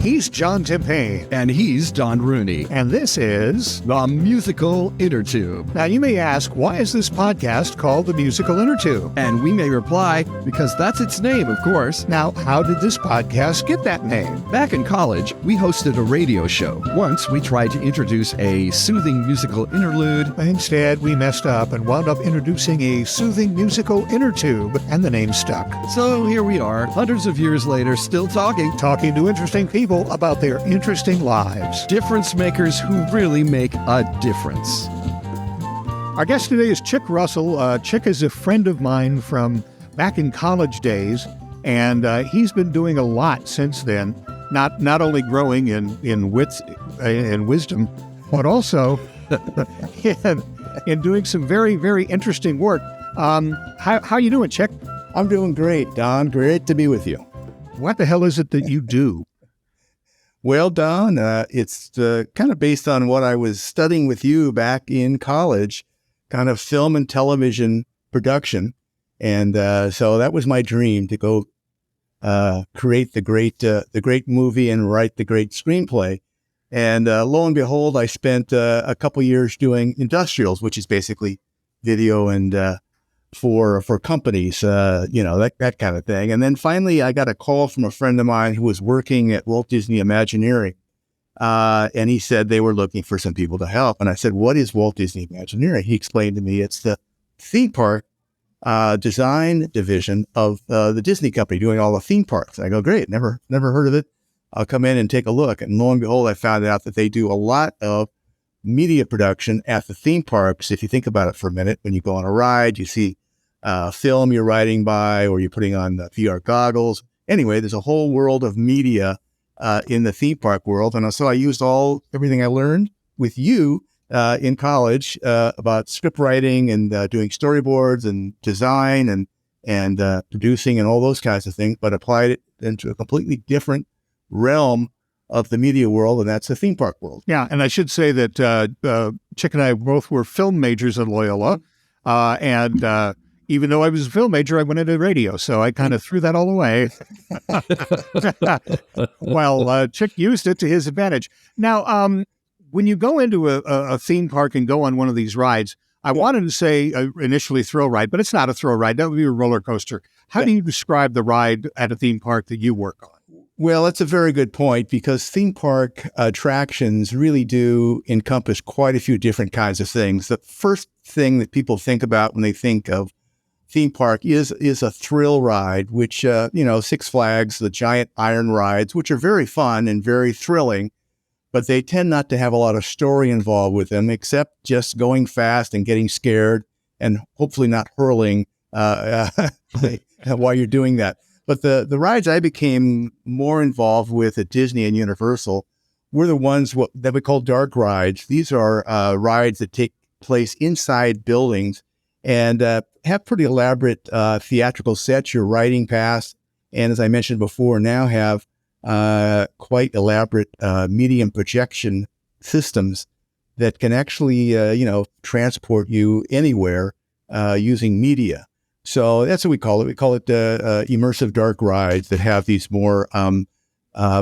He's John Timpane. And he's Don Rooney. And this is The Musical Innertube. Now, you may ask, why is this podcast called The Musical Innertube? And we may reply, because that's its name, of course. Now, how did this podcast get that name? Back in college, we hosted a radio show. Once, we tried to introduce a soothing musical interlude. Instead, we messed up and wound up introducing a soothing musical innertube, and the name stuck. So here we are, hundreds of years later, still talking to interesting people about their interesting lives. Difference makers who really make a difference. Our guest today is Chick Russell. Chick is a friend of mine from back in college days, and he's been doing a lot since then, not only growing in wits and wisdom, but also in doing some very, very interesting work. How you doing, Chick? I'm doing great, Don. Great to be with you. What the hell is it that you do? Well, Don, it's kind of based on what I was studying with you back in college, kind of film and television production. And so that was my dream, to go create the great movie and write the great screenplay. And lo and behold, I spent a couple years doing industrials, which is basically video and for companies, that kind of thing. And then finally, I got a call from a friend of mine who was working at Walt Disney Imagineering. And he said they were looking for some people to help. And I said, what is Walt Disney Imagineering? He explained to me it's the theme park design division of the Disney company, doing all the theme parks. And I go, great, never heard of it. I'll come in and take a look. And lo and behold, I found out that they do a lot of media production at the theme parks. If you think about it for a minute, when you go on a ride, you see film you're riding by, or you're putting on the VR goggles. Anyway, there's a whole world of media in the theme park world. And so I used everything I learned with you in college about script writing and doing storyboards and design and producing and all those kinds of things, but applied it into a completely different realm of the media world, and that's the theme park world. Yeah, and I should say that Chick and I both were film majors at Loyola, and even though I was a film major, I went into radio, so I kind of threw that all away. Well, Chick used it to his advantage. Now, when you go into a theme park and go on one of these rides, I wanted to say initially thrill ride, but it's not a thrill ride. That would be a roller coaster. How do you describe the ride at a theme park that you work on? Well, that's a very good point, because theme park attractions really do encompass quite a few different kinds of things. The first thing that people think about when they think of theme park is a thrill ride, which, Six Flags, the giant iron rides, which are very fun and very thrilling, but they tend not to have a lot of story involved with them, except just going fast and getting scared and hopefully not hurling while you're doing that. But the rides I became more involved with at Disney and Universal were the ones that we call dark rides. These are rides that take place inside buildings and have pretty elaborate theatrical sets you're riding past. And as I mentioned before, now have quite elaborate medium projection systems that can actually, transport you anywhere using media. So that's what we call it. We call it immersive dark rides that have these more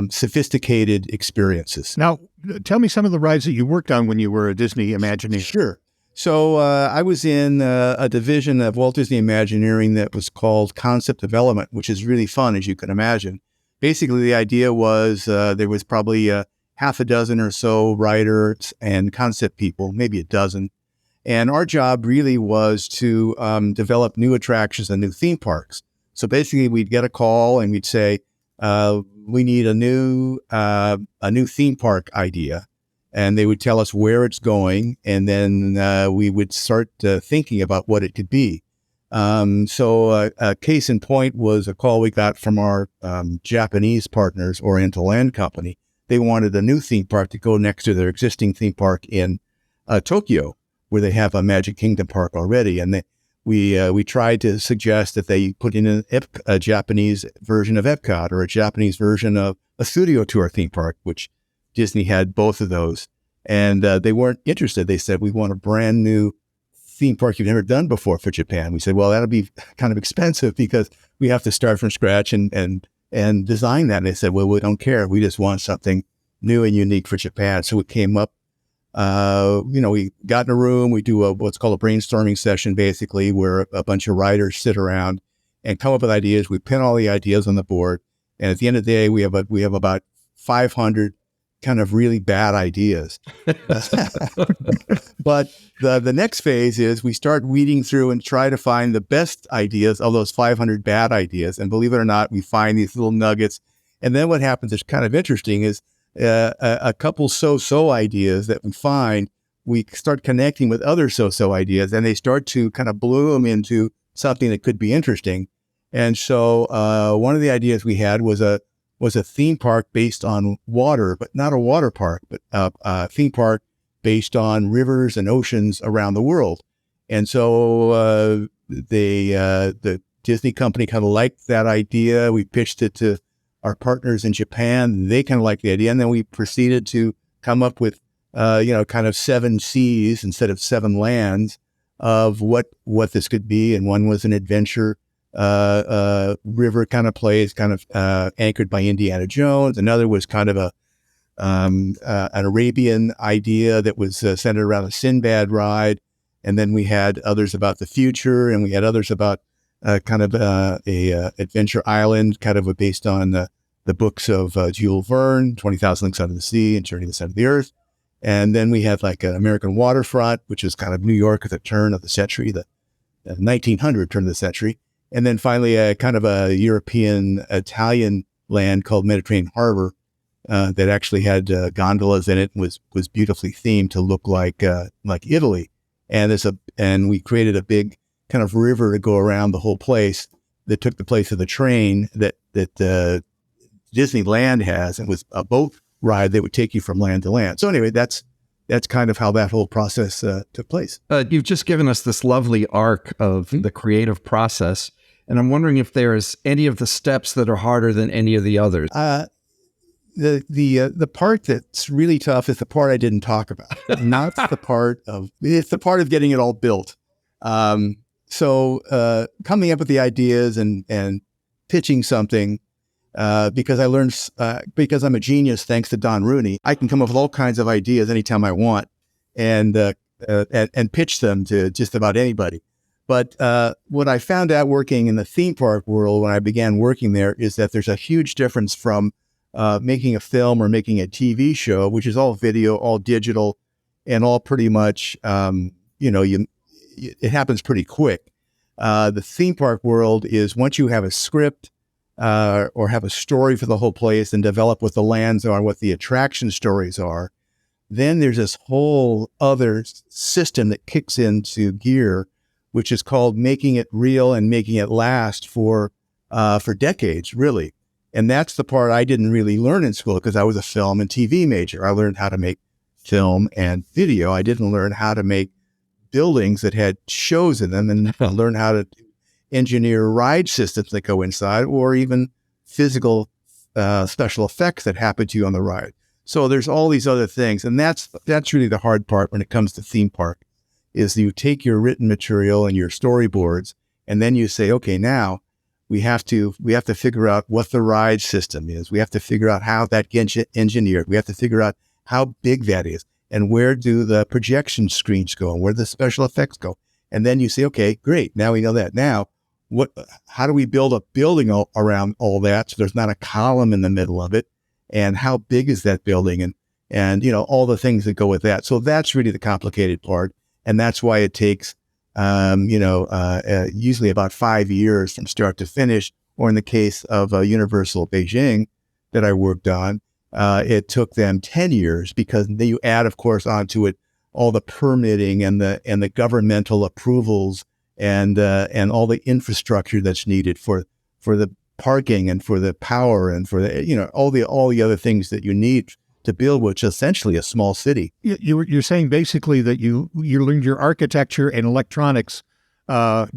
sophisticated experiences. Now, tell me some of the rides that you worked on when you were a Disney Imagineer. Sure. So I was in a division of Walt Disney Imagineering that was called Concept Development, which is really fun, as you can imagine. Basically, the idea was there was probably half a dozen or so writers and concept people, maybe a dozen. And our job really was to develop new attractions and new theme parks. So basically, we'd get a call and we'd say, we need a new theme park idea. And they would tell us where it's going. And then we would start thinking about what it could be. So a case in point was a call we got from our Japanese partners, Oriental Land Company. They wanted a new theme park to go next to their existing theme park in Tokyo, where they have a Magic Kingdom park already. And we tried to suggest that they put in a Japanese version of Epcot or a Japanese version of a Studio Tour theme park, which Disney had both of those. And they weren't interested. They said, we want a brand new theme park you've never done before for Japan. We said, well, that'll be kind of expensive because we have to start from scratch and and design that. And they said, well, we don't care. We just want something new and unique for Japan. So we came up, we got in a room, we do what's called a brainstorming session, basically, where a bunch of writers sit around and come up with ideas. We pin all the ideas on the board. And at the end of the day, we have about 500 kind of really bad ideas. But the next phase is we start weeding through and try to find the best ideas of those 500 bad ideas. And believe it or not, we find these little nuggets. And then what happens is kind of interesting is a couple so-so ideas that we find, we start connecting with other so-so ideas, and they start to kind of bloom into something that could be interesting. And so one of the ideas we had was a theme park based on water, but not a water park, but a theme park based on rivers and oceans around the world. And so the Disney company kind of liked that idea. We pitched it to our partners in Japan. They kind of liked the idea. And then we proceeded to come up with, kind of 7 seas instead of 7 lands of what this could be. And one was an adventure river kind of place, kind of anchored by Indiana Jones. Another was kind of an Arabian idea that was centered around a Sinbad ride. And then we had others about the future, and we had others about kind of a adventure island, kind of based on the books of Jules Verne, 20,000 Leagues Under the Sea and Journey to the Center of the Earth. And then we had like an American waterfront, which is kind of New York at the turn of the century, the 1900 turn of the century. And then finally, kind of a European Italian land called Mediterranean Harbor that actually had gondolas in it and was beautifully themed to look like Italy. And we created a big kind of river to go around the whole place that took the place of the train that Disneyland has, and was a boat ride that would take you from land to land. So anyway, that's kind of how that whole process took place. You've just given us this lovely arc of the creative process. And I'm wondering if there's any of the steps that are harder than any of the others. The part that's really tough is the part I didn't talk about. It's the part of getting it all built. So coming up with the ideas and pitching something, because I learned, because I'm a genius, thanks to Don Rooney, I can come up with all kinds of ideas anytime I want and pitch them to just about anybody. But what I found out working in the theme park world when I began working there is that there's a huge difference from making a film or making a TV show, which is all video, all digital, and all pretty much, it happens pretty quick. The theme park world is once you have a script or have a story for the whole place and develop what the lands are, what the attraction stories are, then there's this whole other system that kicks into gear, which is called making it real and making it last for decades, really. And that's the part I didn't really learn in school because I was a film and TV major. I learned how to make film and video. I didn't learn how to make buildings that had shows in them and learn how to engineer ride systems that go inside, or even physical special effects that happen to you on the ride. So there's all these other things. And that's really the hard part when it comes to theme park, is you take your written material and your storyboards, and then you say, okay, now we have to figure out what the ride system is. We have to figure out how that gets engineered. We have to figure out how big that is, and where do the projection screens go, and where the special effects go. And then you say, okay, great. Now we know that. Now, how do we build a building around all that so there's not a column in the middle of it? And how big is that building? And all the things that go with that. So that's really the complicated part. And that's why it takes, usually about 5 years from start to finish, or in the case of Universal Beijing that I worked on, it took them 10 years, because then you add, of course, onto it all the permitting and the governmental approvals and all the infrastructure that's needed for the parking and for the power and for the, all the other things that you need to build, which is essentially a small city. You're saying basically that you learned your architecture and electronics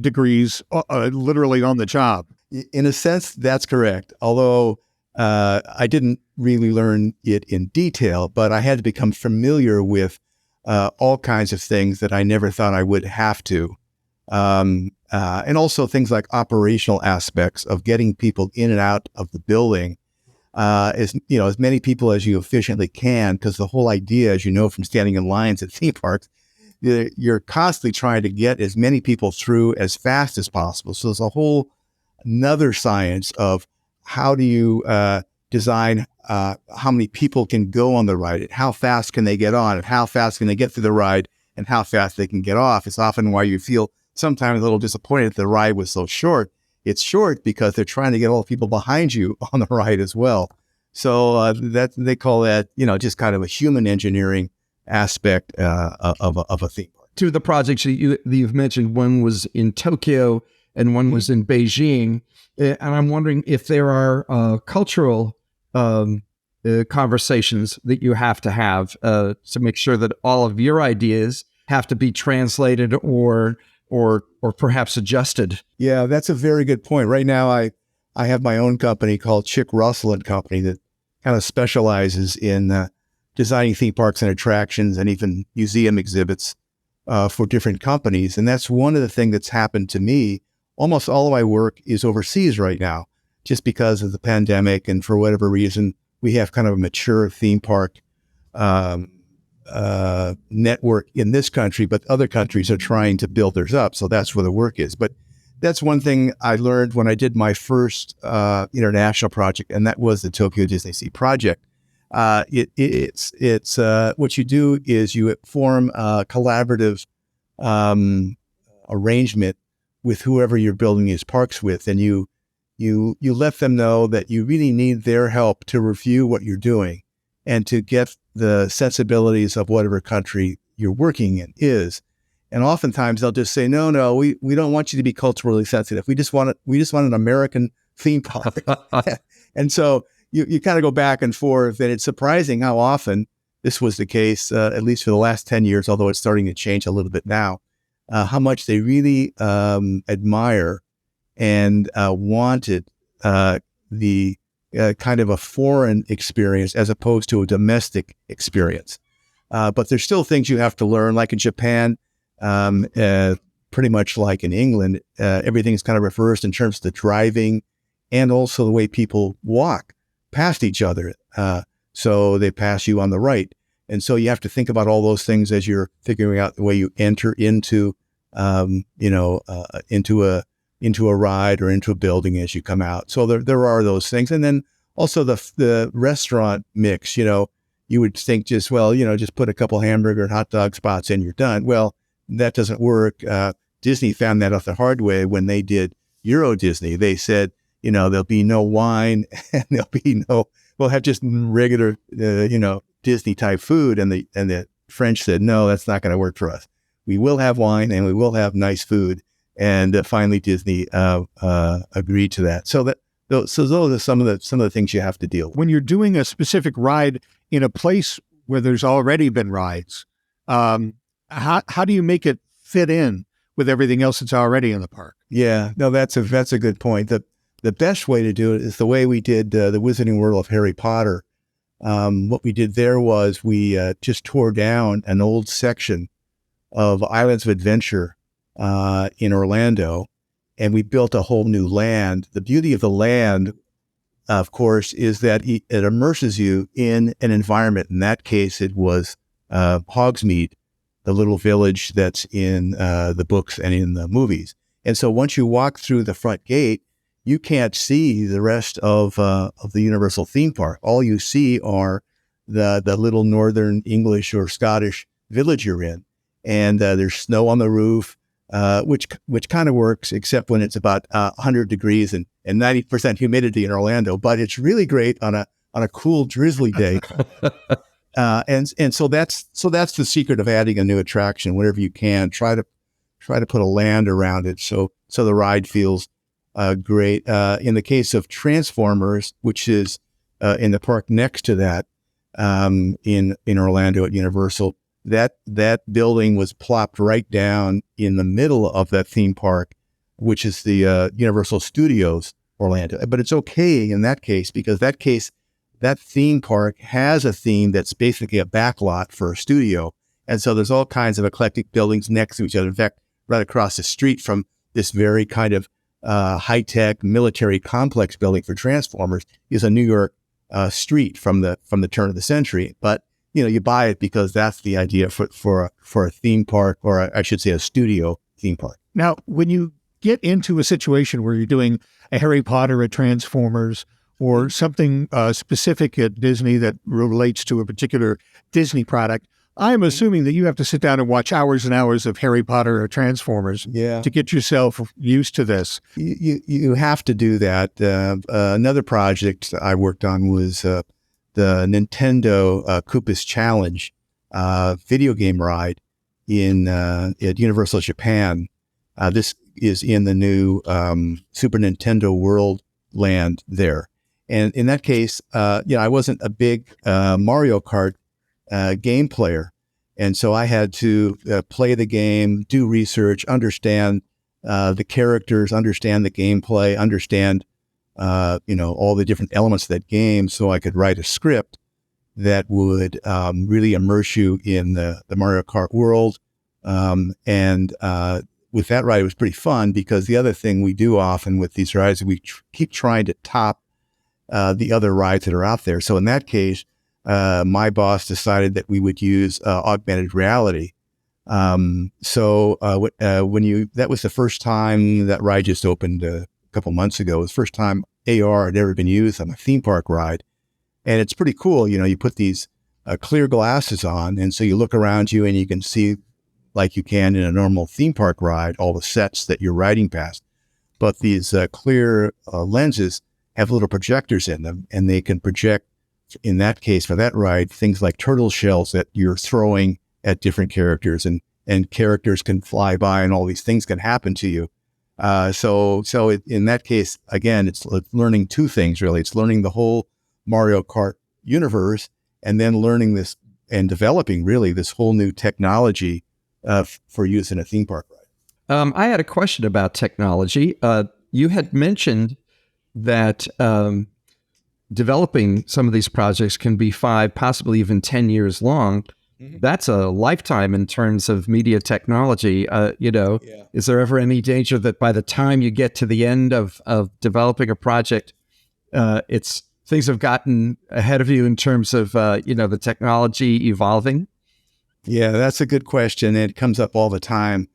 degrees literally on the job. In a sense, that's correct. Although I didn't really learn it in detail, but I had to become familiar with all kinds of things that I never thought I would have to. and also things like operational aspects of getting people in and out of the building, as many people as you efficiently can, because the whole idea, as you know from standing in lines at theme parks, you're constantly trying to get as many people through as fast as possible. So there's a whole another science of how do you design how many people can go on the ride, and how fast can they get on, and how fast can they get through the ride, and how fast they can get off. It's often why you feel sometimes a little disappointed that the ride was so short. It's short because they're trying to get all the people behind you on the ride as well. So that they call that, just kind of a human engineering aspect of a theme park. Two of the projects that you've mentioned, one was in Tokyo and one was in Beijing. And I'm wondering if there are cultural conversations that you have to make sure that all of your ideas have to be translated or perhaps adjusted. Yeah, that's a very good point. Right now, I have my own company called Chick Russell and Company that kind of specializes in designing theme parks and attractions and even museum exhibits for different companies. And that's one of the things that's happened to me. Almost all of my work is overseas right now, just because of the pandemic. And for whatever reason, we have kind of a mature theme park network in this country, but other countries are trying to build theirs up. So that's where the work is. But that's one thing I learned when I did my first international project, and that was the Tokyo Disney Sea project. It's what you do is you form a collaborative arrangement with whoever you're building these parks with, and you let them know that you really need their help to review what you're doing and to get the sensibilities of whatever country you're working in is. And oftentimes they'll just say, no, we don't want you to be culturally sensitive. We just want an American theme park. And so you kind of go back and forth, and it's surprising how often this was the case, at least for the last 10 years, although it's starting to change a little bit now, how much they really admire and wanted the kind of a foreign experience as opposed to a domestic experience. But there's still things you have to learn, like in Japan, pretty much like in England, everything's kind of reversed in terms of the driving and also the way people walk past each other. So they pass you on the right. And so you have to think about all those things as you're figuring out the way you enter into a ride or into a building as you come out. So there are those things. And then also the restaurant mix, you would think just put a couple hamburger and hot dog spots and you're done. Well, that doesn't work. Disney found that out the hard way when they did Euro Disney. They said, there'll be no wine and we'll have just regular, Disney type food. And the French said, no, that's not going to work for us. We will have wine and we will have nice food. And finally, Disney agreed to that. So those are some of the things you have to deal with. When you're doing a specific ride in a place where there's already been rides, how do you make it fit in with everything else that's already in the park? Yeah, no, that's a good point. The best way to do it is the way we did the Wizarding World of Harry Potter. What we did there was we just tore down an old section of Islands of Adventure in Orlando, and we built a whole new land. The beauty of the land, of course, is that it immerses you in an environment. In that case, it was Hogsmeade, the little village that's in the books and in the movies. And so once you walk through the front gate, you can't see the rest of the Universal theme park. All you see are the little Northern English or Scottish village you're in. And there's snow on the roof, which kind of works, except when it's about 100 degrees and 90% humidity in Orlando. But it's really great on a cool, drizzly day. And so that's the secret of adding a new attraction. Whenever you can, try to put a land around it so the ride feels great. In the case of Transformers, which is in the park next to that, in Orlando at Universal, that building was plopped right down in the middle of that theme park, which is the Universal Studios Orlando. But it's okay in that case, because that theme park has a theme that's basically a backlot for a studio. And so there's all kinds of eclectic buildings next to each other. In fact, right across the street from this very kind of high-tech military complex building for Transformers is a New York street from the turn of the century. But you buy it because that's the idea for a theme park, or I should say a studio theme park. Now, when you get into a situation where you're doing a Harry Potter, a Transformers, or something specific at Disney that relates to a particular Disney product, I'm assuming that you have to sit down and watch hours and hours of Harry Potter or Transformers to get yourself used to this. You have to do that. Another project I worked on was the Nintendo Koopa's Challenge video game ride at Universal Japan. This is in the new Super Nintendo World land there. And in that case, I wasn't a big Mario Kart game player. And so I had to play the game, do research, understand the characters, understand the gameplay, understand, all the different elements of that game, so I could write a script that would really immerse you in the Mario Kart world. With that ride, it was pretty fun, because the other thing we do often with these rides is we keep trying to top the other rides that are out there. So in that case, my boss decided that we would use augmented reality. That was the first time that ride just opened a couple months ago. It was the first time AR had ever been used on a theme park ride. And it's pretty cool. You put these clear glasses on, and so you look around you and you can see, like you can in a normal theme park ride, all the sets that you're riding past. But these clear lenses have little projectors in them, and they can project, in that case, for that ride, things like turtle shells that you're throwing at different characters, and characters can fly by, and all these things can happen to you. In that case, again, it's learning two things, really. It's learning the whole Mario Kart universe, and then learning this and developing, really, this whole new technology for use in a theme park ride. I had a question about technology. You had mentioned that developing some of these projects can be 5, possibly even 10 years long. Mm-hmm. That's a lifetime in terms of media technology. Is there ever any danger that by the time you get to the end of developing a project, things have gotten ahead of you in terms of the technology evolving? Yeah, that's a good question. It comes up all the time.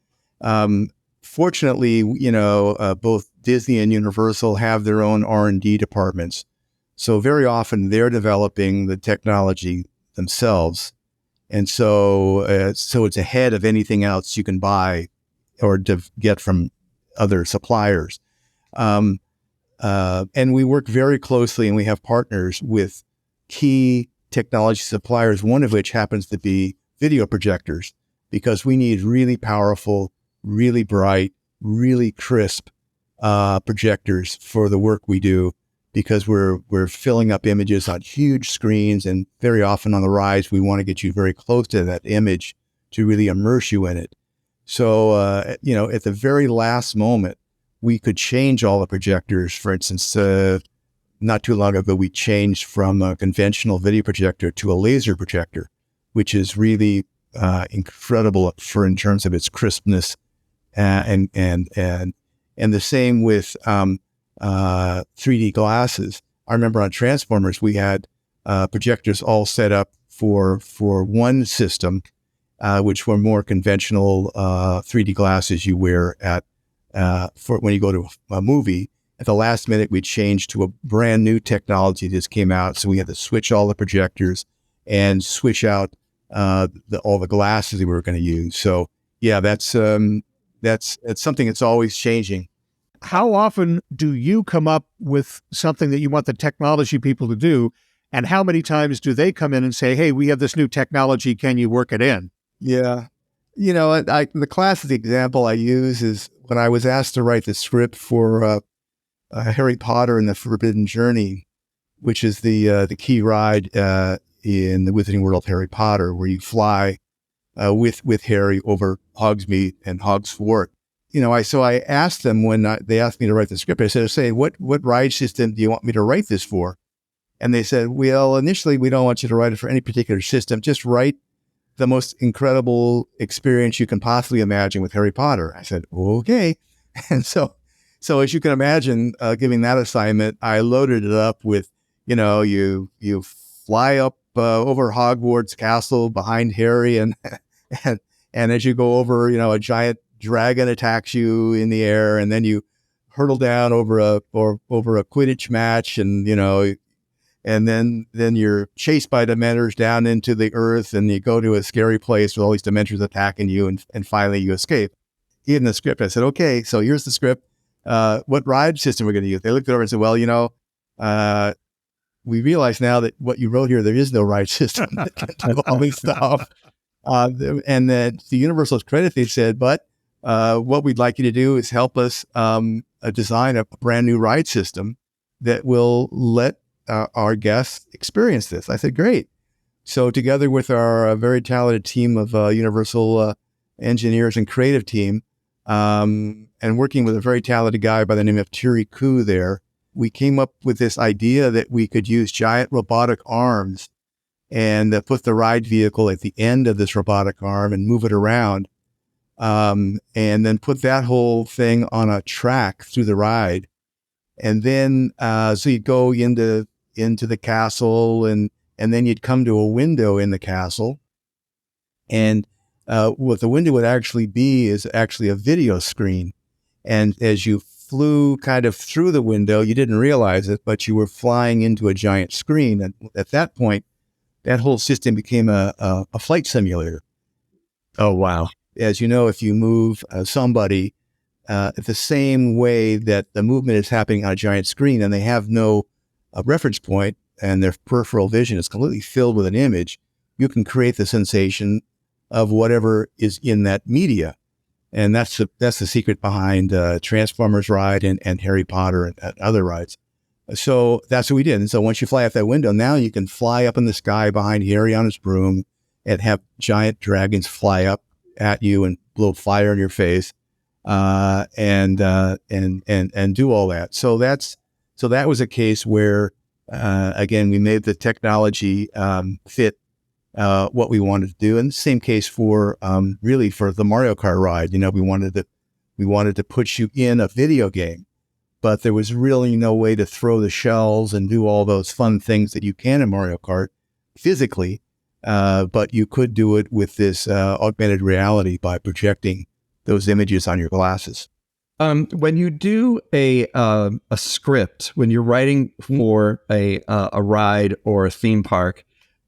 Fortunately, both Disney and Universal have their own R&D departments. So very often they're developing the technology themselves. And so it's ahead of anything else you can buy or get from other suppliers. And we work very closely, and we have partners with key technology suppliers, one of which happens to be video projectors, because we need really powerful, really bright, really crisp projectors for the work we do, because we're filling up images on huge screens, and very often on the rides, we want to get you very close to that image to really immerse you in it. So, at the very last moment, we could change all the projectors. For instance, not too long ago, we changed from a conventional video projector to a laser projector, which is really incredible in terms of its crispness, and the same with 3D glasses. I remember on Transformers, we had projectors all set up for one system, which were more conventional 3D glasses you wear for when you go to a movie. At the last minute, we changed to a brand new technology that just came out, so we had to switch all the projectors and switch out all the glasses that we were going to use. So yeah, that's something that's always changing. How often do you come up with something that you want the technology people to do, and how many times do they come in and say, "Hey, we have this new technology, can you work it in?" Yeah, the classic example I use is when I was asked to write the script for Harry Potter and the Forbidden Journey, which is the key ride in the Wizarding World of Harry Potter, where you fly with Harry over Hogsmeade and Hogsfort. So I asked them when they asked me to write the script, I said, what ride system do you want me to write this for? And they said, well, initially, we don't want you to write it for any particular system. Just write the most incredible experience you can possibly imagine with Harry Potter. I said, okay. And so as you can imagine, giving that assignment, I loaded it up with, you fly up over Hogwarts Castle behind Harry, and and as you go over, a giant dragon attacks you in the air, and then you hurtle down over a Quidditch match, and and then you're chased by Dementors down into the earth, and you go to a scary place with all these Dementors attacking you, and finally you escape. In the script, I said, okay, so here's the script. What ride system we're going to use? They looked it over and said, well, we realize now that what you wrote here, there is no ride system that can do all this stuff. And then the Universal's credit, they said, but what we'd like you to do is help us design a brand new ride system that will let our guests experience this. I said, great. So together with our very talented team of Universal engineers and creative team, and working with a very talented guy by the name of Thierry Koo there, we came up with this idea that we could use giant robotic arms and put the ride vehicle at the end of this robotic arm and move it around, and then put that whole thing on a track through the ride. And then, so you'd go into the castle, and then you'd come to a window in the castle. And what the window would actually be is actually a video screen. And as you flew kind of through the window, you didn't realize it, but you were flying into a giant screen. And at that point, that whole system became a flight simulator. Oh, wow. As you know, if you move somebody the same way that the movement is happening on a giant screen, and they have no reference point, and their peripheral vision is completely filled with an image, you can create the sensation of whatever is in that media. And that's the secret behind Transformers ride and Harry Potter and other rides. So that's what we did. And so once you fly out that window, now you can fly up in the sky behind Harry on his broom and have giant dragons fly up at you and blow fire in your face, and do all that. So that was a case where again, we made the technology fit what we wanted to do. And the same case for really for the Mario Kart ride. We wanted to put you in a video game, but there was really no way to throw the shells and do all those fun things that you can in Mario Kart physically. But you could do it with this augmented reality by projecting those images on your glasses. When you do a script, when you're writing for a ride or a theme park,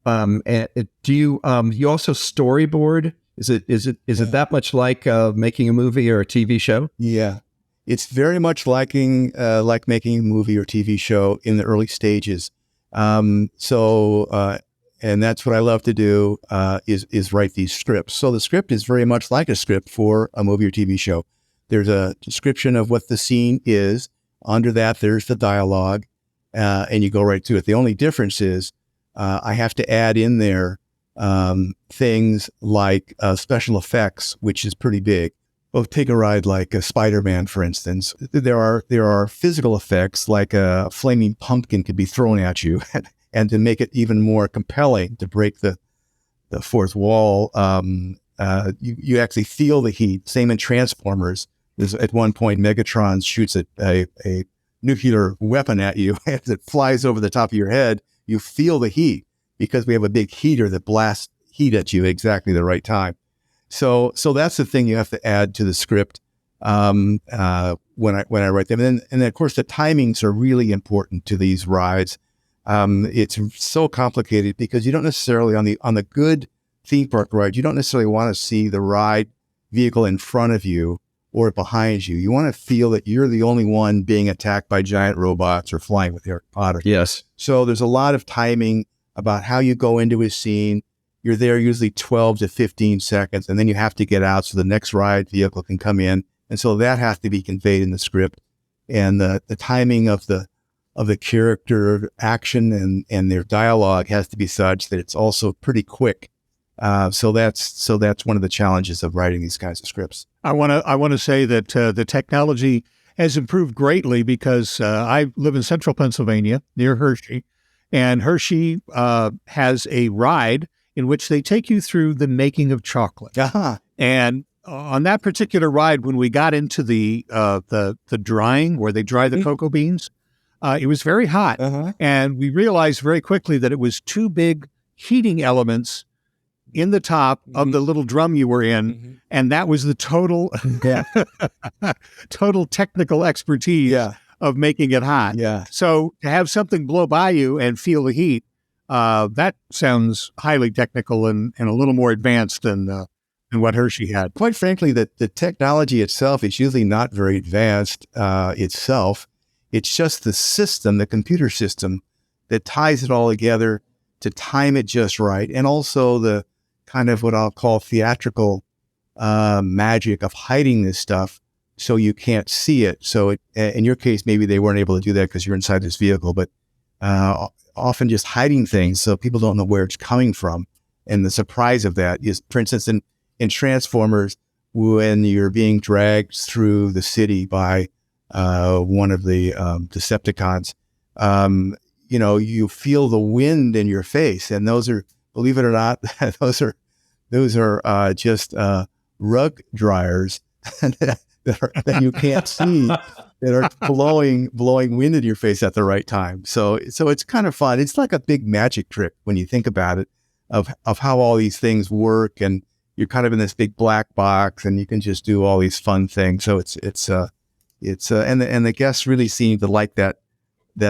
do you also storyboard? Is it that much like making a movie or a TV show? Yeah, it's very much like making a movie or TV show in the early stages. And that's what I love to do, is write these scripts. So the script is very much like a script for a movie or TV show. There's a description of what the scene is. Under that, there's the dialogue, and you go right to it. The only difference is I have to add in there things like special effects, which is pretty big. Well, take a ride like a Spider-Man, for instance. There are physical effects, like a flaming pumpkin could be thrown at you. And to make it even more compelling, to break the fourth wall, you actually feel the heat. Same in Transformers. There's, at one point, Megatron shoots a nuclear weapon at you. As it flies over the top of your head, you feel the heat because we have a big heater that blasts heat at you at exactly the right time. So that's the thing you have to add to the script when I write them. And then of course the timings are really important to these rides. It's so complicated because you don't necessarily on the good theme park ride, you don't necessarily want to see the ride vehicle in front of you or behind you. You want to feel that you're the only one being attacked by giant robots or flying with Harry Potter. Yes. So there's a lot of timing about how you go into a scene. You're there usually 12 to 15 seconds, and then you have to get out so the next ride vehicle can come in. And so that has to be conveyed in the script. And the timing of the character action and their dialogue has to be such that it's also pretty quick. So that's one of the challenges of writing these kinds of scripts. I want to say that the technology has improved greatly because I live in central Pennsylvania near Hershey, and Hershey has a ride in which they take you through the making of chocolate. Uh-huh. And on that particular ride, when we got into the drying where they dry the cocoa beans, it was very hot, and we realized very quickly that it was two big heating elements in the top of the little drum you were in, and that was the total total technical expertise of making it hot. So to have something blow by you and feel the heat, that sounds highly technical and a little more advanced than what Hershey had. Quite frankly, the technology itself is usually not very advanced itself. It's just the system, the computer system, that ties it all together to time it just right. And also the kind of what I'll call theatrical magic of hiding this stuff so you can't see it. So in your case, maybe they weren't able to do that because you're inside this vehicle, but often just hiding things so people don't know where it's coming from. And the surprise of that is, for instance, in Transformers, when you're being dragged through the city by one of the Decepticons, you feel the wind in your face, and those are, believe it or not, those are just rug dryers that you can't see, that are blowing wind in your face at the right time. So it's kind of fun. It's like a big magic trick when you think about it, of how all these things work, and you're kind of in this big black box, and you can just do all these fun things. So and the guests really seem to like that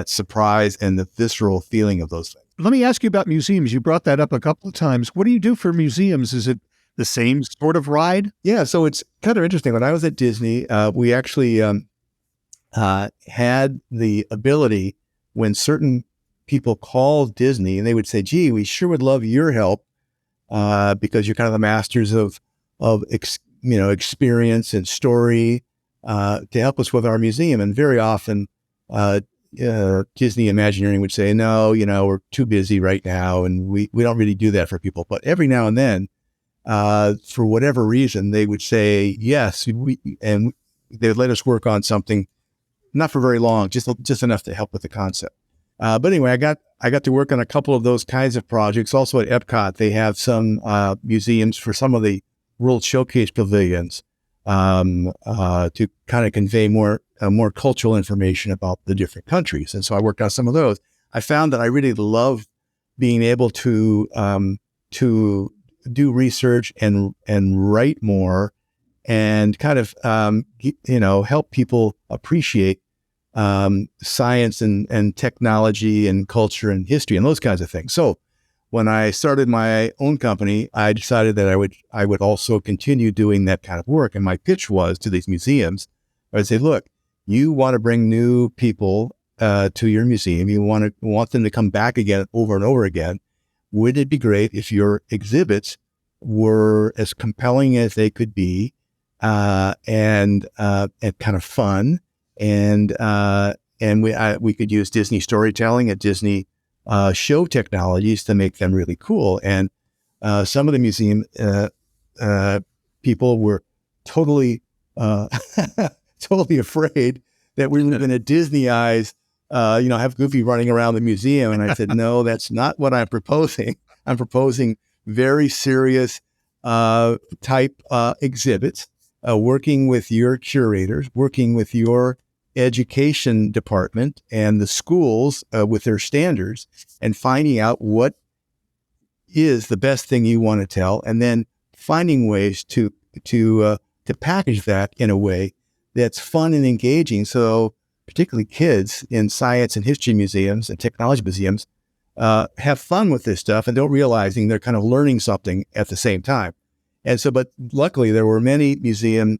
surprise and the visceral feeling of those things. Let me ask you about museums. You brought that up a couple of times. What do you do for museums? Is it the same sort of ride? Yeah, so it's kind of interesting. When I was at Disney, we actually had the ability, when certain people called Disney and they would say, gee, we sure would love your help because you're kind of the masters of experience and story to help us with our museum. And very often Disney Imagineering would say, no, we're too busy right now, and we don't really do that for people. But every now and then, for whatever reason, they would say yes, and they would let us work on something, not for very long, just enough to help with the concept. But anyway, I got to work on a couple of those kinds of projects. Also at Epcot, they have some museums for some of the World Showcase pavilions to kind of convey more cultural information about the different countries. And so I worked on some of those. I found that I really love being able to do research and write more, and kind of help people appreciate science and technology and culture and history and those kinds of things. So when I started my own company, I decided that I would also continue doing that kind of work. And my pitch was to these museums, I would say, look, you want to bring new people to your museum. You want them to come back again over and over again. Wouldn't it be great if your exhibits were as compelling as they could be, and kind of fun, and we could use Disney storytelling and Disney show technologies to make them really cool. And some of the museum people were totally totally afraid that we were going to Disneyize, have Goofy running around the museum. And I said, no, that's not what I'm proposing. I'm proposing very serious type exhibits, working with your curators, working with your education department and the schools with their standards, and finding out what is the best thing you want to tell, and then finding ways to package that in a way that's fun and engaging. So particularly kids in science and history museums and technology museums have fun with this stuff and don't realizing they're kind of learning something at the same time. And so, but luckily there were many museum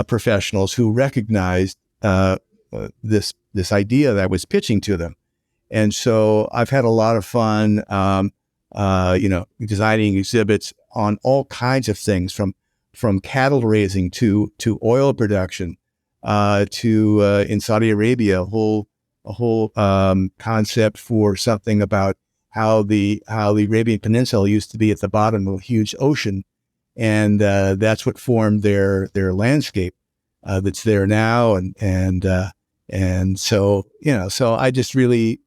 professionals who recognized this idea that I was pitching to them. And so I've had a lot of fun, designing exhibits on all kinds of things, from cattle raising to oil production, to in Saudi Arabia, a whole concept for something about how the Arabian Peninsula used to be at the bottom of a huge ocean, and that's what formed their landscape that's there now, and so so I just really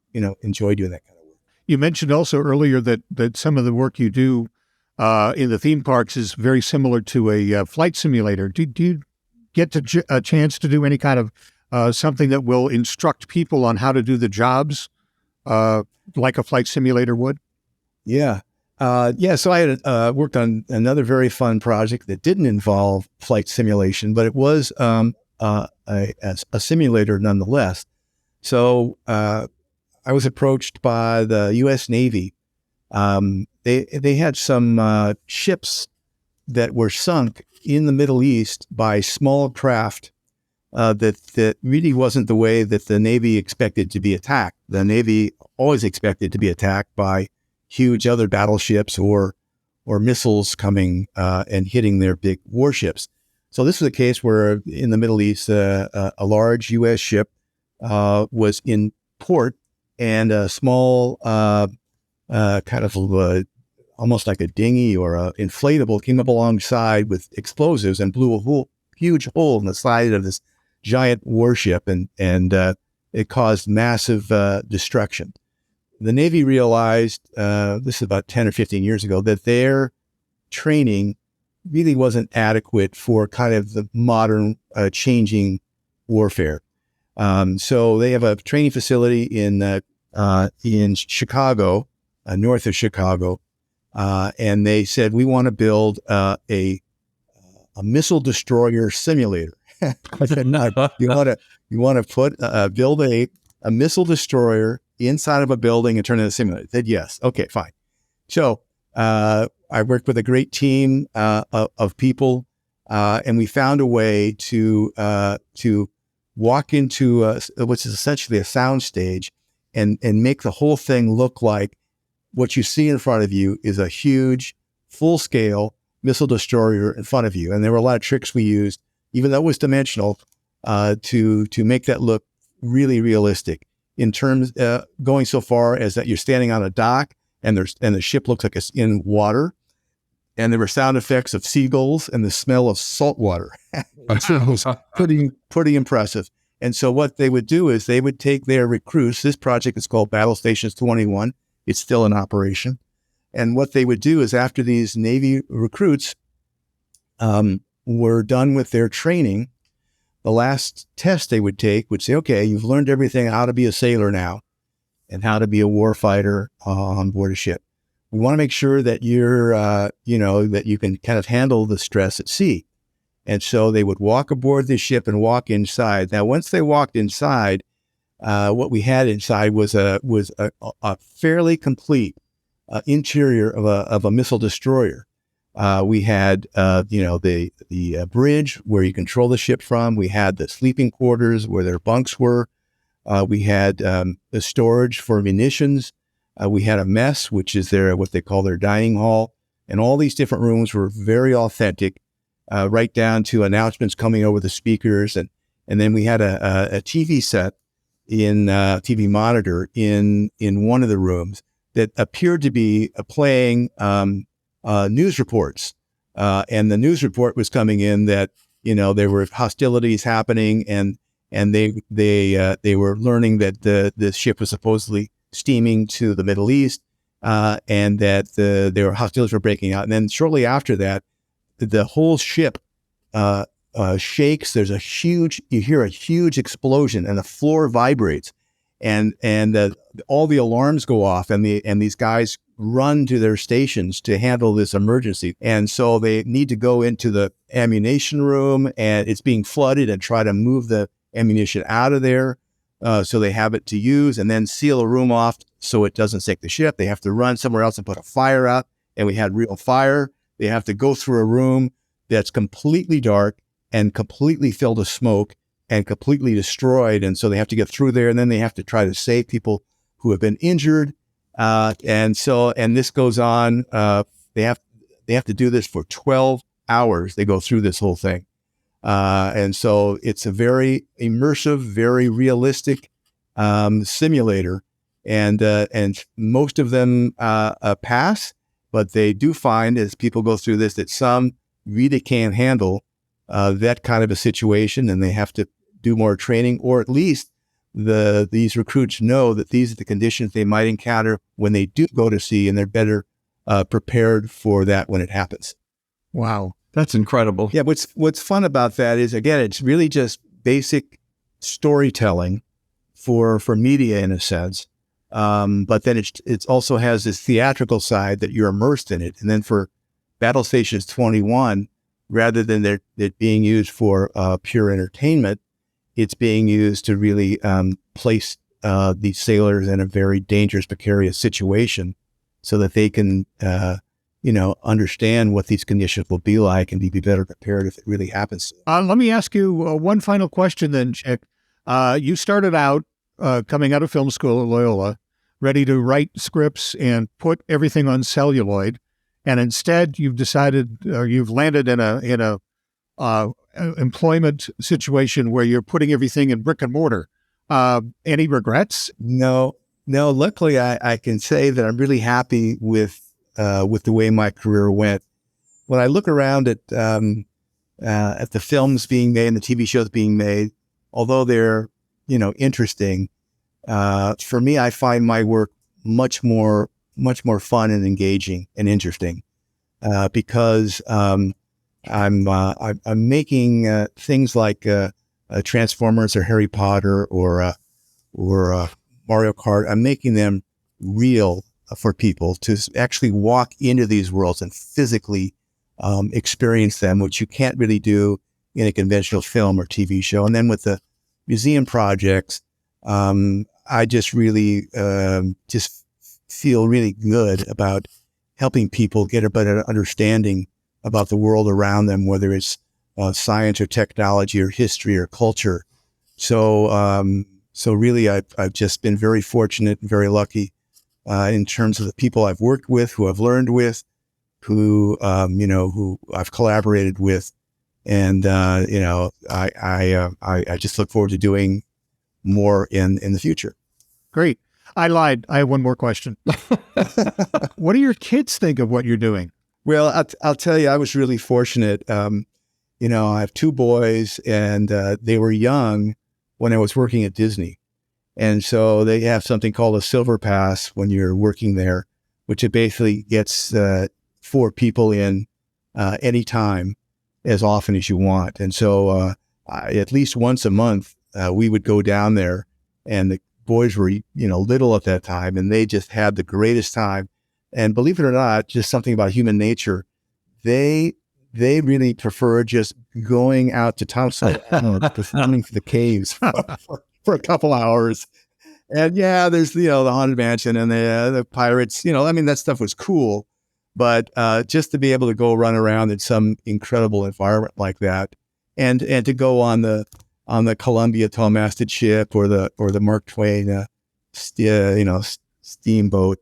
enjoy doing that kind of work. You mentioned also earlier that some of the work you do in the theme parks is very similar to a flight simulator. Do you get a chance to do any kind of something that will instruct people on how to do the jobs like a flight simulator would? Yeah. So I had worked on another very fun project that didn't involve flight simulation, but it was a simulator nonetheless. So I was approached by the U.S. Navy. They had some ships that were sunk in the Middle East by small craft that really wasn't the way that the Navy expected to be attacked. The Navy always expected to be attacked by huge other battleships or missiles coming and hitting their big warships. So this was a case where in the Middle East, a large U.S. ship was in port, and a small almost like a dinghy or a inflatable came up alongside with explosives and blew a huge hole in the side of this giant warship, and it caused massive destruction. The Navy realized, this is about 10 or 15 years ago, that their training really wasn't adequate for kind of the modern changing warfare. So they have a training facility in Chicago, north of Chicago, and they said, we want to build a missile destroyer simulator. I said, no, you want to build a missile destroyer inside of a building and turn it into a simulator? I said, yes. Okay, fine. So I worked with a great team of people, and we found a way to walk into which is essentially a sound stage and make the whole thing look like what you see in front of you is a huge, full-scale missile destroyer in front of you. And there were a lot of tricks we used, even though it was dimensional, to make that look really realistic. In terms going so far as that you're standing on a dock and the ship looks like it's in water, and there were sound effects of seagulls and the smell of salt water. It was pretty impressive. And so what they would do is they would take their recruits. This project is called Battle Stations 21. It's still in operation. And what they would do is after these Navy recruits were done with their training, the last test they would take would say, okay, you've learned everything, how to be a sailor now and how to be a war fighter on board a ship. We want to make sure that you're, that you can kind of handle the stress at sea. And so they would walk aboard the ship and walk inside. Now, once they walked inside, what we had inside was a fairly complete interior of a missile destroyer. We had, the bridge where you control the ship from. We had the sleeping quarters where their bunks were. We had the storage for munitions. We had a mess, which is what they call their dining hall. And all these different rooms were very authentic, right down to announcements coming over the speakers. And then we had a TV set TV monitor in one of the rooms that appeared to be playing news reports. And the news report was coming in that, there were hostilities happening, and they were learning that the ship was supposedly steaming to the Middle East, and that there were hostilities were breaking out. And then shortly after that, the whole ship shakes. You hear a huge explosion, and the floor vibrates, and all the alarms go off, and these guys run to their stations to handle this emergency. And so they need to go into the ammunition room, and it's being flooded, and try to move the ammunition out of there so they have it to use, and then seal a room off so it doesn't sink the ship. They have to run somewhere else and put a fire out, and we had real fire. They have to go through a room that's completely dark and completely filled with smoke and completely destroyed. And so they have to get through there, and then they have to try to save people who have been injured. And this goes on. They have to do this for 12 hours. They go through this whole thing. And so it's a very immersive, very realistic simulator. And most of them pass, but they do find as people go through this that some really can't handle that kind of a situation, and they have to do more training, or at least these recruits know that these are the conditions they might encounter when they do go to sea, and they're better prepared for that when it happens. Wow. That's incredible. Yeah, what's fun about that is, again, it's really just basic storytelling for media in a sense. But then it also has this theatrical side that you're immersed in it. And then for Battle Stations 21, rather than it being used for pure entertainment, it's being used to really place these sailors in a very dangerous, precarious situation so that they can, understand what these conditions will be like and be better prepared if it really happens. Let me ask you one final question then, Chick. You started out coming out of film school at Loyola, ready to write scripts and put everything on celluloid, and instead you've decided, or you've landed in a employment situation where you're putting everything in brick and mortar. Any regrets? No. Luckily, I can say that I'm really happy with the way my career went. When I look around at the films being made and the TV shows being made, although they're interesting, for me, I find my work much more fun and engaging and interesting because I'm making things like Transformers or Harry Potter or Mario Kart. I'm making them real for people to actually walk into these worlds and physically experience them, which you can't really do in a conventional film or TV show. And then with the museum projects, I just really just feel really good about helping people get a better understanding about the world around them, whether it's science or technology or history or culture. So really, I've just been very fortunate and very lucky in terms of the people I've worked with, who I've learned with, who I've collaborated with, and I just look forward to doing more in the future. Great. I lied. I have one more question. What do your kids think of what you're doing? Well, I'll tell you, I was really fortunate. I have two boys, and they were young when I was working at Disney. And so they have something called a Silver Pass when you're working there, which it basically gets 4 people in anytime, as often as you want. And so at least once a month, we would go down there, and the boys were, little at that time, and they just had the greatest time. And believe it or not, just something about human nature, they really prefer just going out to Thompson performing for the caves for a couple hours. And yeah, there's, the Haunted Mansion and the pirates, that stuff was cool. But just to be able to go run around in some incredible environment like that, and to go on the Columbia tall-masted ship or the Mark Twain, steamboat,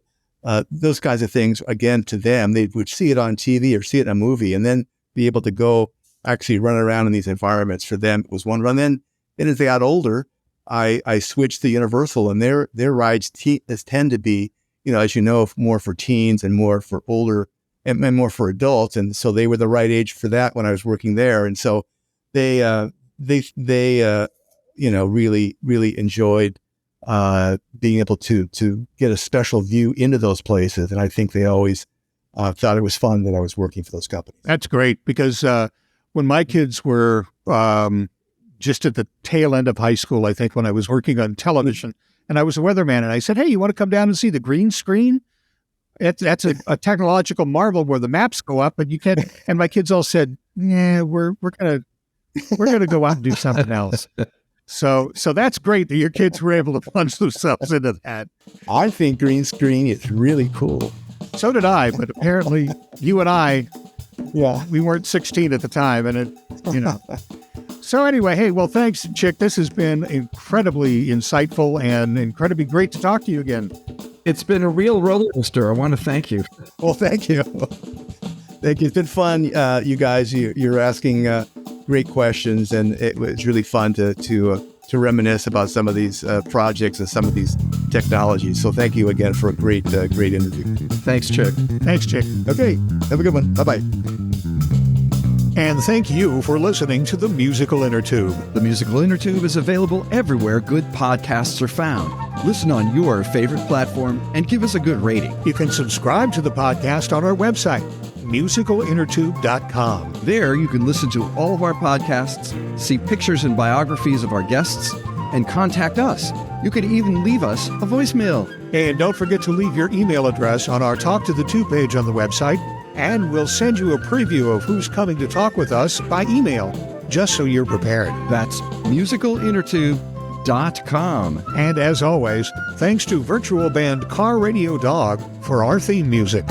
those kinds of things, again, to them, they would see it on TV or see it in a movie, and then be able to go actually run around in these environments. For them, it was one run. Then as they got older, I switched to Universal, and their rides tend to be, as you know, more for teens and more for older and more for adults. And so they were the right age for that when I was working there. And so they really, really enjoyed being able to get a special view into those places. And I think they always thought it was fun that I was working for those companies. That's great, because when my kids were just at the tail end of high school, I think, when I was working on television, and I was a weatherman, and I said, "Hey, you want to come down and see the green screen? That's a technological marvel where the maps go up, and you can't." And my kids all said, "Yeah, we're gonna go out and do something else." So that's great that your kids were able to plunge themselves into that. I think green screen is really cool. So did I, but apparently you and I, yeah, we weren't 16 at the time, and So anyway, hey, well, thanks, Chick. This has been incredibly insightful and incredibly great to talk to you again. It's been a real roller coaster. I want to thank you. Well, thank you. Thank you. It's been fun, you guys. You're asking great questions, and it was really fun to reminisce about some of these projects and some of these technologies. So thank you again for a great interview. Thanks, Chick. Thanks, Chick. Okay. Have a good one. Bye-bye. And thank you for listening to the Musical Innertube. The Musical Innertube is available everywhere good podcasts are found. Listen on your favorite platform and give us a good rating. You can subscribe to the podcast on our website, musicalinnertube.com. There you can listen to all of our podcasts, see pictures and biographies of our guests, and contact us. You can even leave us a voicemail. And don't forget to leave your email address on our Talk to the Two page on the website, and we'll send you a preview of who's coming to talk with us by email, just so you're prepared. That's musicalinnertube.com. And as always, thanks to virtual band Car Radio Dog for our theme music.